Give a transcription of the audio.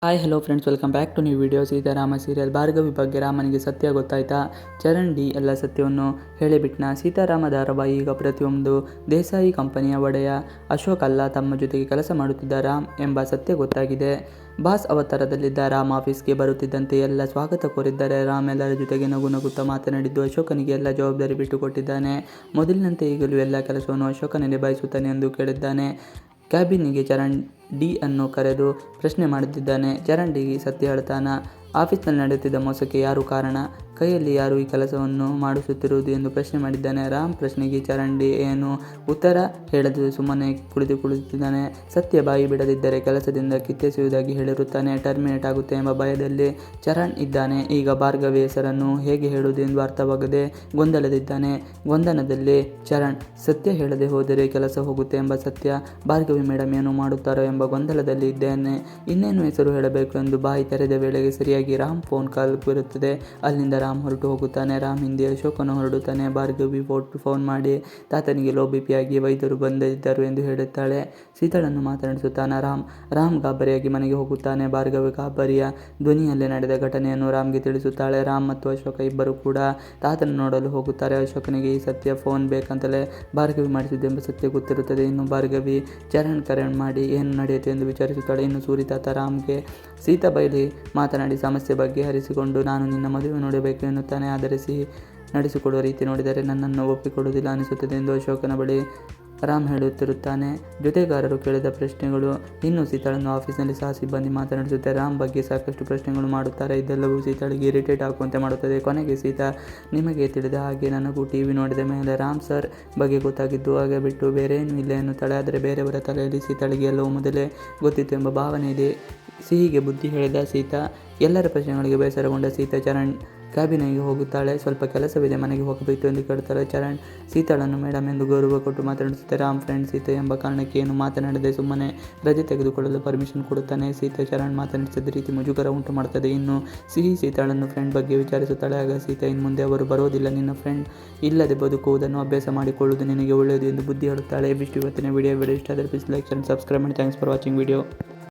Hi hello friends, welcome back to new video. Seetharama serial. Bhargavi ಬಗ್ಗೆ ರಾಮನಿಗೆ ಸತ್ಯ ಗೊತ್ತಾಯ್ತಾ? ಚರಣ್ ಡಿ ಎಲ್ಲ ಸತ್ಯವನ್ನು ಹೇಳಿಬಿಟ್ನ. ಸೀತಾರಾಮ ಧಾರಾವಾಹಿ ಈಗ ಪ್ರತಿಯೊಂದು ದೇಸಾಯಿ ಕಂಪನಿಯ ಒಡೆಯ ಅಶೋಕ್ ಅಲ್ಲ, ತಮ್ಮ ಜೊತೆಗೆ ಕೆಲಸ ಮಾಡುತ್ತಿದ್ದ ರಾಮ್ ಎಂಬ ಸತ್ಯ ಗೊತ್ತಾಗಿದೆ. ಬಾಸ್ ಅವತಾರದಲ್ಲಿದ್ದ ರಾಮ್ ಆಫೀಸ್ಗೆ ಬರುತ್ತಿದ್ದಂತೆ ಎಲ್ಲ ಸ್ವಾಗತ ಕೋರಿದ್ದಾರೆ. ರಾಮ್ ಎಲ್ಲರ ಜೊತೆಗೆ ನಗು ನಗುತ್ತಾ ಮಾತನಾಡಿದ್ದು ಅಶೋಕನಿಗೆ ಎಲ್ಲ ಜವಾಬ್ದಾರಿ ಬಿಟ್ಟುಕೊಟ್ಟಿದ್ದಾನೆ. ಮೊದಲಿನಂತೆ ಈಗಲೂ ಎಲ್ಲ ಕೆಲಸವನ್ನು ಅಶೋಕನೇ ನಿಭಾಯಿಸುತ್ತಾನೆ ಎಂದು ಕೇಳಿದ್ದಾನೆ. ಕ್ಯಾಬಿನ್ನಿಗೆ ಚರಣ್ ಡಿ ಅನ್ನು ಕರೆದು ಪ್ರಶ್ನೆ ಮಾಡುತ್ತಿದ್ದಾನೆ. ಚರಣ್ ಡಿ ಸತ್ಯ ಹೇಳ್ತಾನ. ಆಫೀಸ್ನಲ್ಲಿ ನಡೆಯುತ್ತಿದ್ದ ಮೋಸಕ್ಕೆ ಯಾರು ಕಾರಣ? ಕೈಯಲ್ಲಿ ಯಾರು ಈ ಕೆಲಸವನ್ನು ಮಾಡಿಸುತ್ತಿರುವುದು ಎಂದು ಪ್ರಶ್ನೆ ಮಾಡಿದ್ದಾನೆ. ರಾಮ್ ಪ್ರಶ್ನೆಗೆ ಚರಣ್ ಡಿ ಏನು ಉತ್ತರ ಹೇಳದೆ ಸುಮ್ಮನೆ ಕುಳಿತುಕೊಳ್ಳುತ್ತಿದ್ದಾನೆ. ಸತ್ಯ ಬಾಯಿ ಬಿಡದಿದ್ದರೆ ಕೆಲಸದಿಂದ ಕಿತ್ತೆಸೆಯುವುದಾಗಿ ಹೇಳಿರುತ್ತಾನೆ. ಟರ್ಮಿನೇಟ್ ಆಗುತ್ತೆ ಎಂಬ ಭಯದಲ್ಲಿ ಚರಣ್ ಇದ್ದಾನೆ. ಈಗ ಭಾರ್ಗವಿ ಹೆಸರನ್ನು ಹೇಗೆ ಹೇಳುವುದು ಎಂದು ಅರ್ಥವಾಗದೆ ಗೊಂದಲದಿದ್ದಾನೆ. ಗೊಂದಲದಲ್ಲಿ ಚರಣ್ ಸತ್ಯ ಹೇಳದೆ ಹೋದರೆ ಕೆಲಸ ಹೋಗುತ್ತೆ ಎಂಬ ಸತ್ಯ. ಭಾರ್ಗವಿ ಮೇಡಮ್ ಏನು ಮಾಡುತ್ತಾರೋ ಎಂಬ ಗೊಂದಲದಲ್ಲಿ ಇದ್ದೇನೆ. ಇನ್ನೇನು ಹೆಸರು ಹೇಳಬೇಕು ಎಂದು ಬಾಯಿ ತೆರೆದ ವೇಳೆಗೆ ಸರಿಯಾಗಿ ರಾಮ್ ಫೋನ್ ಕಾಲ್ ಬರುತ್ತದೆ. ಅಲ್ಲಿಂದ ರಾಮ್ ಹೊರಟು ಹೋಗುತ್ತಾನೆ. ರಾಮ್ ಹಿಂದೆ ಅಶೋಕನು ಹೊರಡುತ್ತಾನೆ. ಭಾರ್ಗವಿ ಫೋನ್ ಮಾಡಿ ತಾತನಿಗೆ ಲೋ BP ಆಗಿ ವೈದ್ಯರು ಬಂದಿದ್ದರು ಎಂದು ಹೇಳುತ್ತಾಳೆ. ಸೀತಾಳನ್ನು ಮಾತನಾಡಿಸುತ್ತಾನ ರಾಮ್ ಗಾಬರಿಯಾಗಿ ಮನೆಗೆ ಹೋಗುತ್ತಾನೆ. ಭಾರ್ಗವಿ ಗಾಬರಿಯ ಧ್ವನಿಯಲ್ಲೇ ನಡೆದ ಘಟನೆಯನ್ನು ರಾಮ್ಗೆ ತಿಳಿಸುತ್ತಾಳೆ. ರಾಮ್ ಮತ್ತು ಅಶೋಕ ಇಬ್ಬರು ಕೂಡ ತಾತನ ನೋಡಲು ಹೋಗುತ್ತಾರೆ. ಅಶೋಕನಿಗೆ ಈ ಸತ್ಯ ಫೋನ್ ಬೇಕಂತಲೇ ಭಾರ್ಗವಿ ಮಾಡಿಸಿದ್ದು ಎಂಬ ಸತ್ಯ ಗೊತ್ತಿರುತ್ತದೆ. ಇನ್ನು ಭಾರ್ಗವಿ ಚರಣ್ ಕರೆ ಮಾಡಿ ಏನು ನಡೆಯಿತು ಎಂದು ವಿಚಾರಿಸುತ್ತಾಳೆ. ಇನ್ನು ಸೂರಿ ತಾತ ರಾಮ್ಗೆ ಸೀತಾ ಬೈಲಿ ಮಾತನಾಡಿ ಸಮಸ್ಯೆ ಬಗ್ಗೆ ಹರಿಸಿಕೊಂಡು ನಾನು ನಿನ್ನ ಮದುವೆ ನೋಡಬೇಕು ಎನ್ನುತ್ತಾನೆ. ಆದರೆ ಸಿಹಿ ನಡೆಸಿಕೊಡುವ ರೀತಿ ನೋಡಿದರೆ ನನ್ನನ್ನು ಒಪ್ಪಿಕೊಡುವುದಿಲ್ಲ ಅನಿಸುತ್ತದೆ ಎಂದು ಅಶೋಕನ ಬಳಿ ರಾಮ್ ಹೇಳುತ್ತಿರುತ್ತಾನೆ. ಜೊತೆಗಾರರು ಕೇಳಿದ ಪ್ರಶ್ನೆಗಳು. ಇನ್ನು ಸೀತಾಳನ್ನು ಆಫೀಸ್ನಲ್ಲಿ ಸಹ ಸಿಬ್ಬಂದಿ ಮಾತನಾಡಿಸುತ್ತಾರೆ. ರಾಮ್ ಬಗ್ಗೆ ಸಾಕಷ್ಟು ಪ್ರಶ್ನೆಗಳು ಮಾಡುತ್ತಾರೆ. ಇದೆಲ್ಲವೂ ಸೀತಾಳಿಗೆ ಇರಿಟೇಟ್ ಆಗುವಂತೆ ಮಾಡುತ್ತದೆ. ಕೊನೆಗೆ ಸೀತಾ, ನಿಮಗೆ ತಿಳಿದ ಹಾಗೆ ನನಗೂ TV ನೋಡಿದ ಮೇಲೆ ರಾಮ್ ಸರ್ ಬಗ್ಗೆ ಗೊತ್ತಾಗಿದ್ದು, ಹಾಗೆ ಬಿಟ್ಟು ಬೇರೇನೂ ಇಲ್ಲ ಎನ್ನುತ್ತಾಳೆ. ಆದರೆ ಬೇರೆಯವರ ತಲೆಯಲ್ಲಿ ಸೀತಾಳಿಗೆ ಎಲ್ಲವೂ ಮೊದಲೇ ಗೊತ್ತಿತ್ತು ಎಂಬ ಭಾವನೆ ಇದೆ. ಸಿಹಿಗೆ ಬುದ್ಧಿ ಹೇಳಿದ ಸೀತಾ. ಎಲ್ಲರ ಪ್ರಶ್ನೆಗಳಿಗೆ ಬೇಸರಗೊಂಡ ಸೀತಾ ಚರಣ್ ಕ್ಯಾಬಿನಿಗೆ ಹೋಗುತ್ತಾಳೆ. ಸ್ವಲ್ಪ ಕೆಲಸವಿದೆ, ಮನೆಗೆ ಹೋಗಬೇಕು ಎಂದು ಕೇಳುತ್ತಾಳೆ. ಚರಣ್ ಸೀತಾಳನ್ನು ಮೇಡಮ್ ಎಂದು ಗೌರವ ಕೊಟ್ಟು ಮಾತನಾಡಿಸುತ್ತಾರೆ. ರಾಮ್ ಫ್ರೆಂಡ್ ಸೀತಾ ಎಂಬ ಕಾರಣಕ್ಕೆ ಏನು ಮಾತನಾಡದೆ ಸುಮ್ಮನೆ ರಜೆ ತೆಗೆದುಕೊಳ್ಳಲು ಪರ್ಮಿಷನ್ ಕೊಡುತ್ತಾನೆ. ಸೀತಾ ಚರಣ್ ಮಾತನಾಡಿಸಿದ ರೀತಿ ಮುಜುಗರ ಉಂಟು ಮಾಡುತ್ತದೆ. ಇನ್ನು ಸಿಹಿ ಸೀತಾಳನ್ನು ಫ್ರೆಂಡ್ ಬಗ್ಗೆ ವಿಚಾರಿಸುತ್ತಾಳೆ. ಆಗ ಸೀತಾ, ಇನ್ಮುಂದೆ ಅವರು ಬರೋದಿಲ್ಲ, ನಿನ್ನ ಫ್ರೆಂಡ್ ಇಲ್ಲದೆ ಬದುಕುವುದನ್ನು ಅಭ್ಯಾಸ ಮಾಡಿಕೊಳ್ಳುವುದು ನಿನಗೆ ಒಳ್ಳೆಯದು ಎಂದು ಬುದ್ಧಿ ಹೇಳುತ್ತಾಳೆ. ಇವಿಷ್ಟು ಇವತ್ತಿನ ವಿಡಿಯೋ ಇಷ್ಟ ಆದರೆ ಪ್ಲೀಸ್ ಲೈಕ್ and ಸಬ್ಸ್ಕ್ರೈಬ್ ಮಾಡಿ. Thanks for watching video.